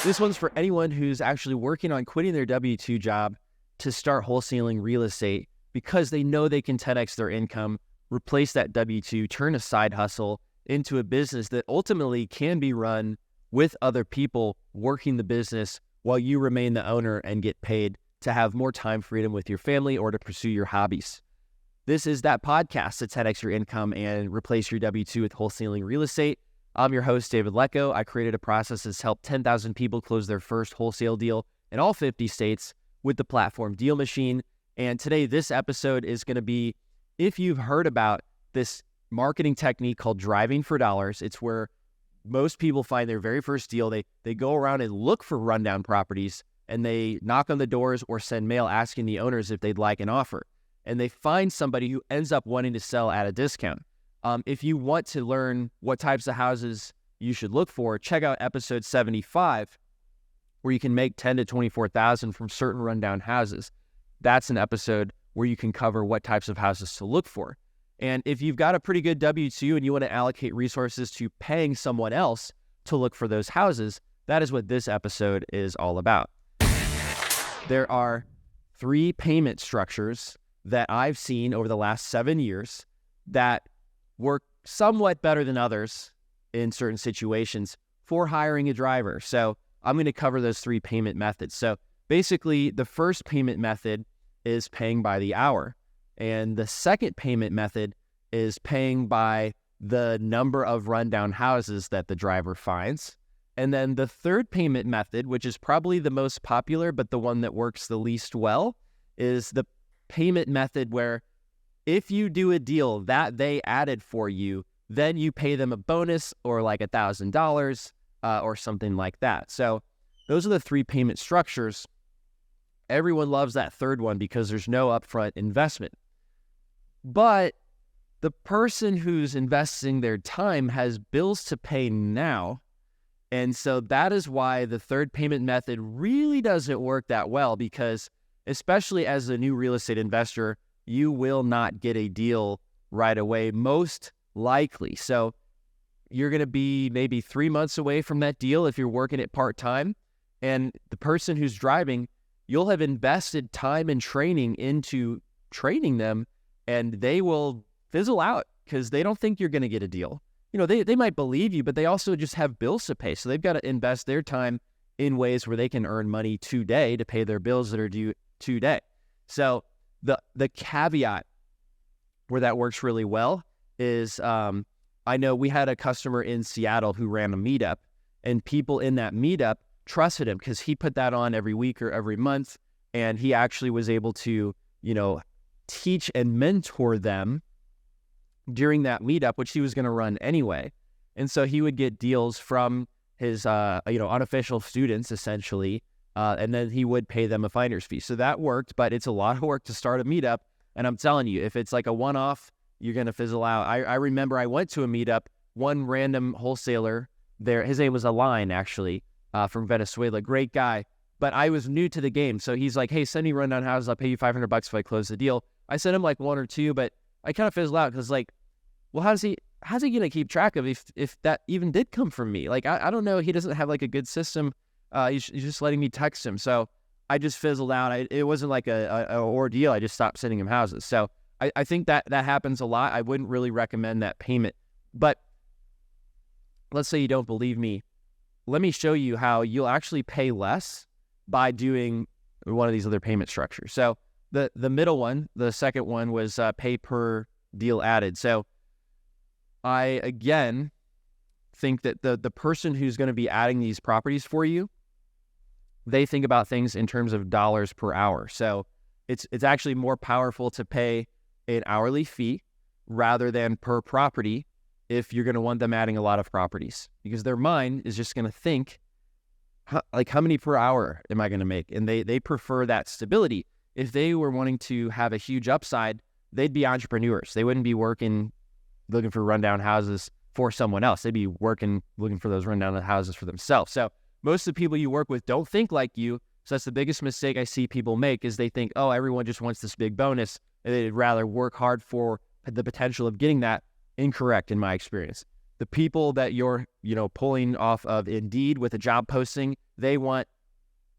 This one's for anyone who's actually working on quitting their W-2 job to start wholesaling real estate because they know they can 10x their income, replace that W-2, turn a side hustle into a business that ultimately can be run with other people working the business while you remain the owner and get paid to have more time freedom with your family or to pursue your hobbies. This is that podcast to 10x your income and replace your W-2 with wholesaling real estate. I'm your host, David Lecko. I created a process that's helped 10,000 people close their first wholesale deal in all 50 states with the platform DealMachine. And today, this episode is going to be, if you've heard about this marketing technique called driving for dollars, it's where most people find their very first deal. They go around and look for rundown properties, and they knock on the doors or send mail asking the owners if they'd like an offer. And they find somebody who ends up wanting to sell at a discount. If you want to learn what types of houses you should look for, check out episode 75, where you can make $10,000 to $24,000 from certain rundown houses. That's an episode where you can cover what types of houses to look for. And if you've got a pretty good W-2 and you want to allocate resources to paying someone else to look for those houses, that is what this episode is all about. There are 3 payment structures that I've seen over the last 7 years that work somewhat better than others in certain situations for hiring a driver. So I'm going to cover those 3 payment methods. So basically, the first payment method is paying by the hour. And the second payment method is paying by the number of rundown houses that the driver finds. And then the third payment method, which is probably the most popular, but the one that works the least well, is the payment method where if you do a deal that they added for you, then you pay them a bonus or like $1,000 or something like that. So those are the 3 payment structures. Everyone loves that third one because there's no upfront investment. But the person who's investing their time has bills to pay now. And so that is why the third payment method really doesn't work that well, because especially as a new real estate investor, you will not get a deal right away, most likely. So you're going to be maybe 3 months away from that deal if you're working it part-time. And the person who's driving, you'll have invested time and training into training them, and they will fizzle out because they don't think you're going to get a deal. You know, they might believe you, but they also just have bills to pay. So they've got to invest their time in ways where they can earn money today to pay their bills that are due today. So the caveat where that works really well is I know we had a customer in Seattle who ran a meetup, and people in that meetup trusted him because he put that on every week or every month, and he actually was able to, teach and mentor them during that meetup, which he was going to run anyway. And so he would get deals from his, unofficial students, essentially, and then he would pay them a finder's fee. So that worked, but it's a lot of work to start a meetup. And I'm telling you, if it's like a one-off, you're going to fizzle out. I remember I went to a meetup, one random wholesaler there, his name was Align, actually, from Venezuela, great guy. But I was new to the game. So he's like, hey, send me rundown houses. I'll pay you $500 if I close the deal. I sent him like 1 or 2, but I kind of fizzled out because well, how's he going to keep track of if that even did come from me? Like, I don't know. He doesn't have like a good system. He's just letting me text him. So I just fizzled out. It wasn't like a ordeal. I just stopped sending him houses. So I think that happens a lot. I wouldn't really recommend that payment. But let's say you don't believe me. Let me show you how you'll actually pay less by doing one of these other payment structures. So the middle one, the second one, was pay per deal added. So I, again, think that the person who's going to be adding these properties for you, they think about things in terms of dollars per hour. So it's actually more powerful to pay an hourly fee rather than per property if you're going to want them adding a lot of properties, because their mind is just going to think, how many per hour am I going to make? And they prefer that stability. If they were wanting to have a huge upside, they'd be entrepreneurs. They wouldn't be looking for rundown houses for someone else. They'd be looking for those rundown houses for themselves. So most of the people you work with don't think like you. So that's the biggest mistake I see people make, is they think, oh, everyone just wants this big bonus, and they'd rather work hard for the potential of getting that. Incorrect, in my experience. The people that you're, pulling off of Indeed with a job posting, they want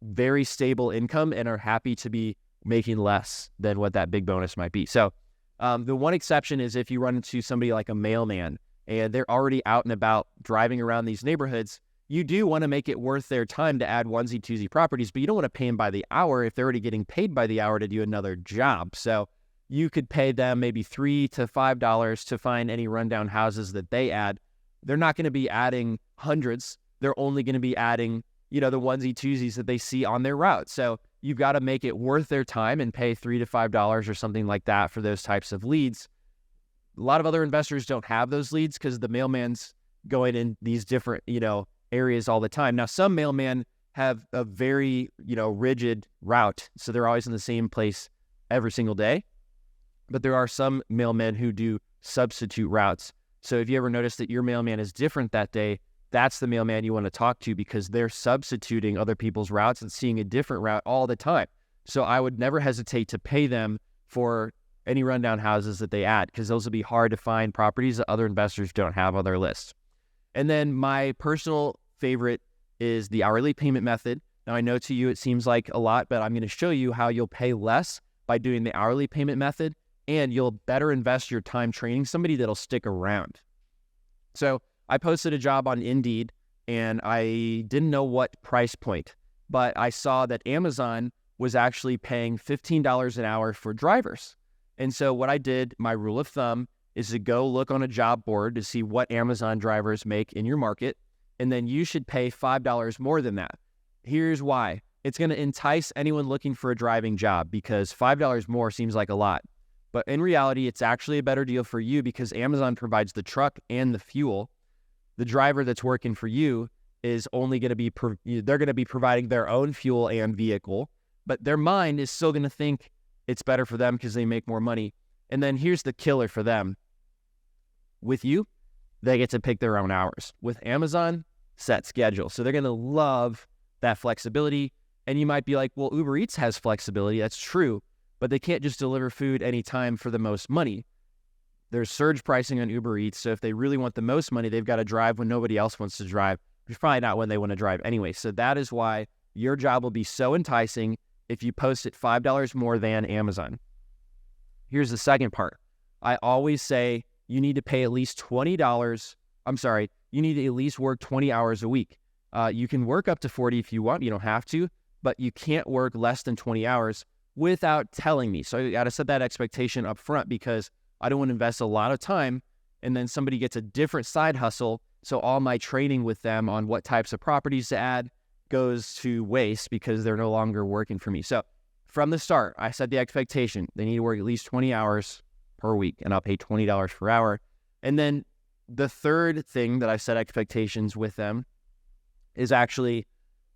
very stable income and are happy to be making less than what that big bonus might be. So the one exception is if you run into somebody like a mailman and they're already out and about driving around these neighborhoods, you do want to make it worth their time to add onesie, twosie properties, but you don't want to pay them by the hour if they're already getting paid by the hour to do another job. So you could pay them maybe $3 to $5 to find any rundown houses that they add. They're not going to be adding hundreds. They're only going to be adding, the onesie, twosies that they see on their route. So you've got to make it worth their time and pay $3 to $5 or something like that for those types of leads. A lot of other investors don't have those leads because the mailman's going in these different, areas all the time. Now, some mailmen have a very, rigid route. So they're always in the same place every single day. But there are some mailmen who do substitute routes. So if you ever notice that your mailman is different that day, that's the mailman you want to talk to because they're substituting other people's routes and seeing a different route all the time. So I would never hesitate to pay them for any rundown houses that they add because those will be hard to find properties that other investors don't have on their list. And then my personal favorite is the hourly payment method. Now, I know to you it seems like a lot, but I'm going to show you how you'll pay less by doing the hourly payment method, and you'll better invest your time training somebody that'll stick around. So I posted a job on Indeed, and I didn't know what price point, but I saw that Amazon was actually paying $15 an hour for drivers. And so what I did, my rule of thumb, is to go look on a job board to see what Amazon drivers make in your market, and then you should pay $5 more than that. Here's why. It's going to entice anyone looking for a driving job because $5 more seems like a lot. But in reality, it's actually a better deal for you because Amazon provides the truck and the fuel. The driver that's working for you is only going to be, they're going to be providing their own fuel and vehicle, but their mind is still going to think it's better for them because they make more money. And then here's the killer for them. With you, they get to pick their own hours. With Amazon, set schedule. So they're going to love that flexibility. And you might be like, well, Uber Eats has flexibility. That's true. But they can't just deliver food anytime for the most money. There's surge pricing on Uber Eats. So if they really want the most money, they've got to drive when nobody else wants to drive. It's probably not when they want to drive anyway. So that is why your job will be so enticing if you post it $5 more than Amazon. Here's the second part. I always say you need to pay at least $20. You need to at least work 20 hours a week. You can work up to 40 if you want. You don't have to, but you can't work less than 20 hours without telling me. So you got to set that expectation up front because I don't want to invest a lot of time and then somebody gets a different side hustle. So all my training with them on what types of properties to add goes to waste because they're no longer working for me. So from the start, I set the expectation. They need to work at least 20 hours per week, and I'll pay $20 per hour. And then the third thing that I set expectations with them is actually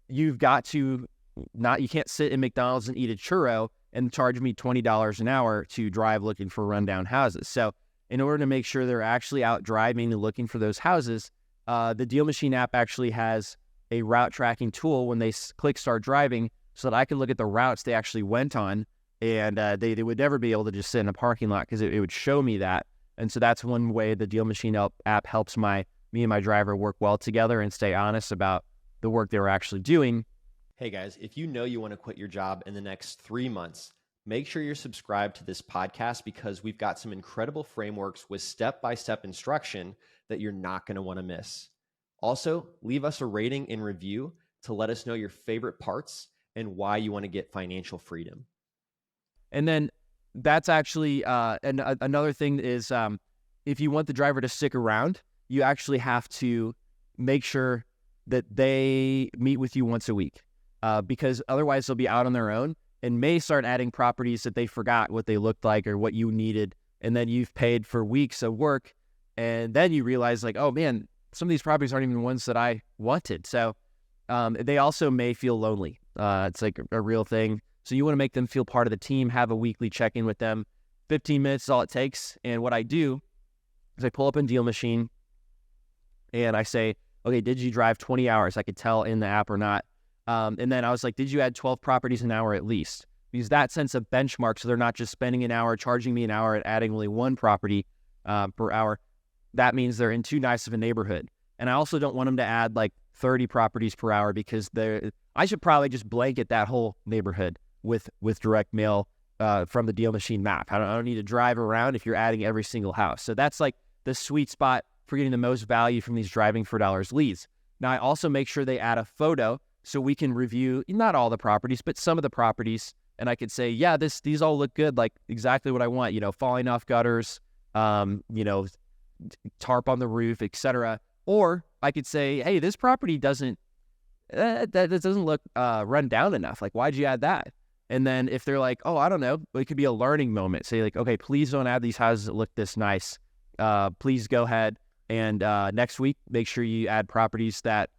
you can't sit in McDonald's and eat a churro and charge me $20 an hour to drive looking for rundown houses. So in order to make sure they're actually out driving and looking for those houses, the DealMachine app actually has a route tracking tool when they click start driving so that I can look at the routes they actually went on, and they would never be able to just sit in a parking lot because it would show me that. And so that's one way the DealMachine app helps me and my driver work well together and stay honest about the work they were actually doing. Hey guys, if you know you want to quit your job in the next 3 months, make sure you're subscribed to this podcast because we've got some incredible frameworks with step-by-step instruction that you're not going to want to miss. Also, leave us a rating and review to let us know your favorite parts and why you want to get financial freedom. And then that's actually another thing is if you want the driver to stick around, you actually have to make sure that they meet with you once a week because otherwise they'll be out on their own and may start adding properties that they forgot what they looked like or what you needed. And then you've paid for weeks of work. And then you realize like, oh man, some of these properties aren't even the ones that I wanted. So they also may feel lonely. It's like a real thing. So you want to make them feel part of the team, have a weekly check-in with them. 15 minutes is all it takes. And what I do is I pull up in DealMachine and I say, okay, did you drive 20 hours? I could tell in the app or not. And then I was like, did you add 12 properties an hour at least? Because that sense of benchmark, so they're not just spending an hour, charging me an hour, and adding only one property per hour. that means they're in too nice of a neighborhood. And I also don't want them to add like 30 properties per hour, because I should probably just blanket that whole neighborhood with direct mail from the DealMachine map. I don't need to drive around if you're adding every single house. So that's like the sweet spot for getting the most value from these driving for dollars leads. Now, I also make sure they add a photo so we can review not all the properties, but some of the properties. And I could say, yeah, these all look good, like exactly what I want, falling off gutters, tarp on the roof, etc. Or I could say, hey, this property doesn't look run down enough. Like, why'd you add that? And then if they're like, oh, I don't know, it could be a learning moment. Say like, okay, please don't add these houses that look this nice. Please go ahead and next week, make sure you add properties that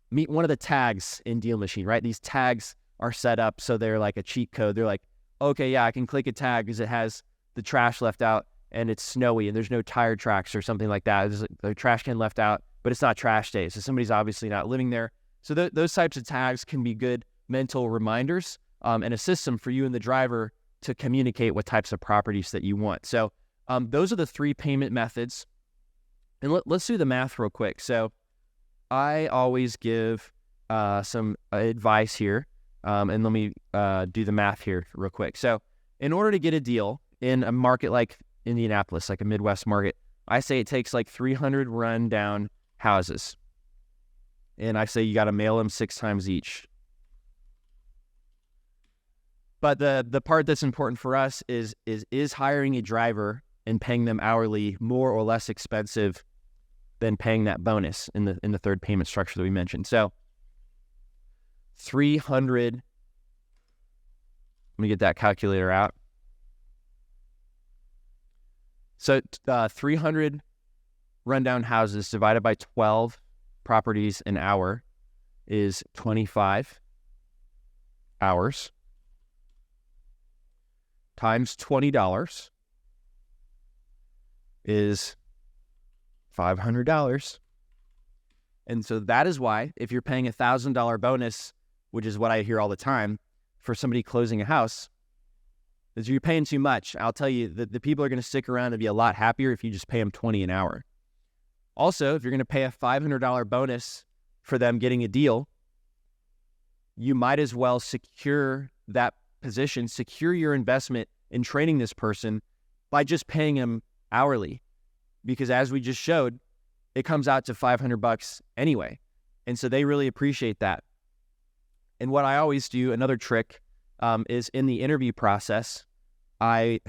meet one of the tags in DealMachine, right? These tags are set up so they're like a cheat code. They're like, okay, yeah, I can click a tag because it has the trash left out and it's snowy and there's no tire tracks or something like that. There's a trash can left out, but it's not trash day. So somebody's obviously not living there. So those types of tags can be good mental reminders and a system for you and the driver to communicate what types of properties that you want. So those are the 3 payment methods. And let's do the math real quick. So I always give some advice here. And let me do the math here real quick. So in order to get a deal in a market like Indianapolis, like a Midwest market, I say it takes like 300 rundown houses. And I say you got to mail them 6 times each. But the part that's important for us is hiring a driver and paying them hourly more or less expensive than paying that bonus in the third payment structure that we mentioned. So 300, let me get that calculator out. So 300 rundown houses divided by 12 properties an hour is 25 hours times $20 is $500. And so that is why if you're paying $1,000 bonus, which is what I hear all the time for somebody closing a house, is you're paying too much. I'll tell you that the people are going to stick around and be a lot happier if you just pay them $20 an hour. Also, if you're going to pay a $500 bonus for them getting a deal, you might as well secure that position, secure your investment in training this person by just paying him hourly. Because as we just showed, it comes out to $500 anyway. And so they really appreciate that. And what I always do, another trick, is in the interview process, oh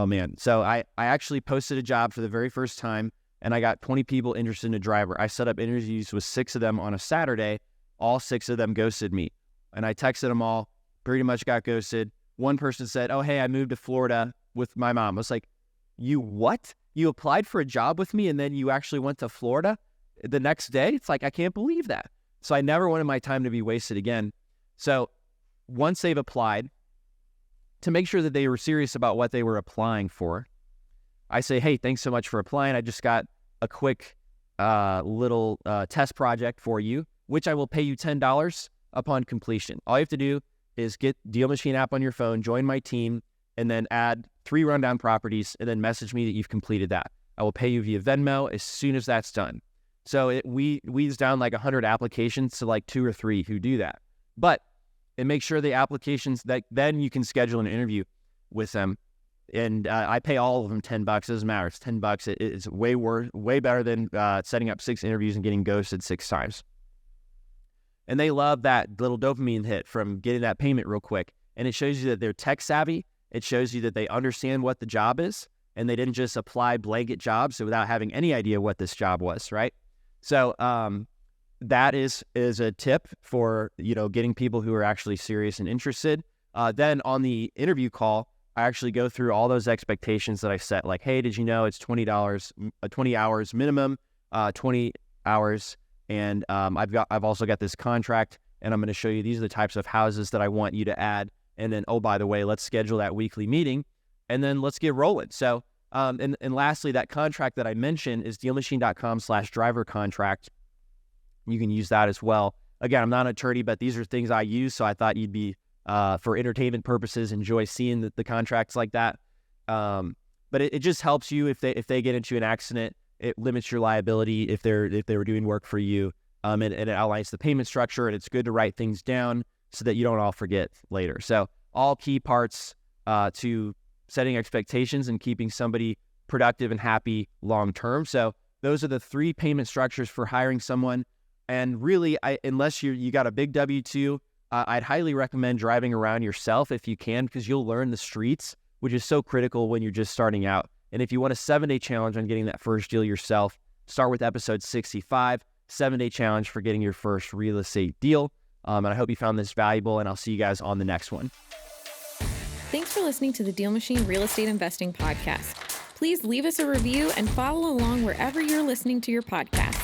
man. So I actually posted a job for the very first time and I got 20 people interested in a driver. I set up interviews with 6 of them on a Saturday. All 6 of them ghosted me. And I texted them all, pretty much got ghosted. One person said, oh, hey, I moved to Florida with my mom. I was like, you what? You applied for a job with me and then you actually went to Florida the next day? It's like, I can't believe that. So I never wanted my time to be wasted again. So once they've applied, to make sure that they were serious about what they were applying for, I say, hey, thanks so much for applying. I just got a quick little test project for you, which I will pay you $10 upon completion. All you have to do is get DealMachine app on your phone, join my team, and then add 3 rundown properties, and then message me that you've completed that. I will pay you via Venmo as soon as that's done. So it weeds down like 100 applications to like 2 or 3 who do that. But it makes sure the applications that then you can schedule an interview with them. And I pay all of them $10. It doesn't matter. It's $10. It's way better than setting up 6 interviews and getting ghosted 6 times. And they love that little dopamine hit from getting that payment real quick. And it shows you that they're tech savvy. It shows you that they understand what the job is, and they didn't just apply blanket jobs without having any idea what this job was, right? So that is a tip for getting people who are actually serious and interested. Then on the interview call, I actually go through all those expectations that I set. Like, hey, did you know it's $20, 20 hours minimum, 20 hours, and I've also got this contract, and I'm going to show you these are the types of houses that I want you to add. And then, oh, by the way, let's schedule that weekly meeting, and then let's get rolling. So, and lastly, that contract that I mentioned is DealMachine.com/driver contract. You can use that as well. Again, I'm not an attorney, but these are things I use, so I thought you'd be, for entertainment purposes, enjoy seeing the contracts like that. But it just helps you if they get into an accident. It limits your liability if they were doing work for you. And it outlines the payment structure, and it's good to write things down so that you don't all forget later. So all key parts to setting expectations and keeping somebody productive and happy long-term. So those are the 3 payment structures for hiring someone. And really, unless you got a big W-2, I'd highly recommend driving around yourself if you can, because you'll learn the streets, which is so critical when you're just starting out. And if you want a 7-day challenge on getting that first deal yourself, start with episode 65, 7-day challenge for getting your first real estate deal. And I hope you found this valuable, and I'll see you guys on the next one. Thanks for listening to the DealMachine Real Estate Investing Podcast. Please leave us a review and follow along wherever you're listening to your podcast.